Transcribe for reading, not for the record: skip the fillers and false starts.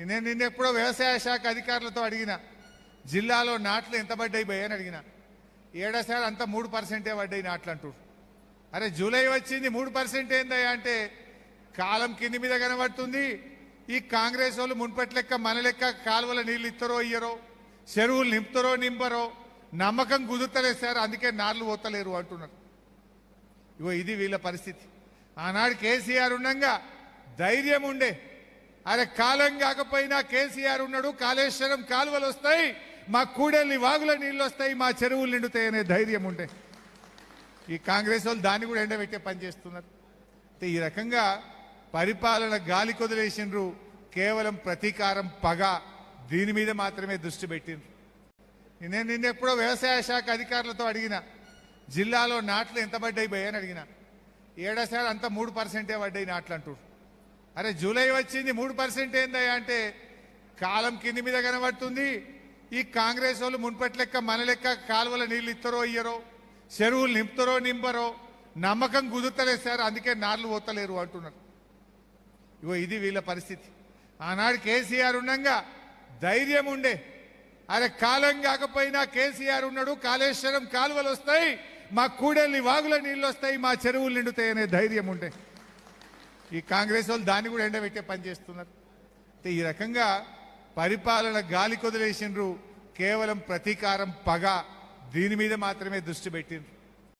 నేను నిన్న ఎప్పుడో వ్యవసాయ శాఖ అధికారులతో అడిగిన, జిల్లాలో నాట్లు ఎంత పడ్డాయి భయ్య అని అడిగిన. ఏడాసారి అంతా 3% పడ్డాయి నాట్లు అంటారు. అరే జూలై వచ్చింది 3% ఏందయ్యా అంటే కాలం కింది మీద కనబడుతుంది. ఈ కాంగ్రెస్ వాళ్ళు మున్పటి లెక్క మన లెక్క కాలువల నీళ్ళు ఇస్తారో ఇయ్యరో, చెరువులు నింపుతారో నింపరో నమ్మకం కుదురుతలేదు సార్, అందుకే నార్లు పోతలేరు అంటున్నారు. ఇగో ఇది వీళ్ళ పరిస్థితి. ఆనాడు కేసీఆర్ ఉండగా ధైర్యం ఉండే, అరే కాలం కాకపోయినా కేసీఆర్ ఉన్నాడు, కాళేశ్వరం కాలువలు వస్తాయి, మా కూడెల్లి వాగుల నీళ్ళు వస్తాయి, మా చెరువులు నిండుతాయి అనే ధైర్యం ఉండే. ఈ కాంగ్రెస్ వాళ్ళు దాన్ని కూడా ఎండబెట్టే పని చేస్తున్నారు. ఈ రకంగా పరిపాలన గాలి కొదిలేసిండ్రు, కేవలం ప్రతీకారం పగ దీని మీద మాత్రమే దృష్టి పెట్టిండ్రు. నేను నిన్న ఎప్పుడో వ్యవసాయ శాఖ అధికారులతో అడిగిన, జిల్లాలో నాట్లు ఎంత పడ్డాయి భయ్య అని అడిగిన. ఏడాసారి అంతా 3% పడ్డాయి నాట్లు అంటారు. అరే జూలై వచ్చింది 3% ఏందయ్యా అంటే కాలం కింది మీద కనబడుతుంది. ఈ కాంగ్రెస్ వాళ్ళు మున్పటి లెక్క మన లెక్క కాలువల నీళ్ళు ఇస్తారో ఇయ్యరో, చెరువులు నింపుతారో నింపరో నమ్మకం కుదురుతలేదు సార్, అందుకే నార్లు పోతలేరు అంటున్నారు. ఇగో ఇది వీళ్ళ పరిస్థితి. ఆనాడు కేసీఆర్ ఉండగా ధైర్యం ఉండే, అరే కాలం కాకపోయినా కేసీఆర్ ఉన్నాడు, కాళేశ్వరం కాలువలు వస్తాయి, మా కూడెల్లి వాగుల నీళ్ళు వస్తాయి, మా చెరువులు నిండుతాయి అనే ధైర్యం ఉండే. ఈ కాంగ్రెస్ వాళ్ళు దాన్ని కూడా ఎండబెట్టే పని చేస్తున్నారు. ఈ రకంగా పరిపాలన గాలి కొదిలేసిండ్రు, కేవలం ప్రతీకారం పగ దీని మీద మాత్రమే దృష్టి పెట్టిండ్రు.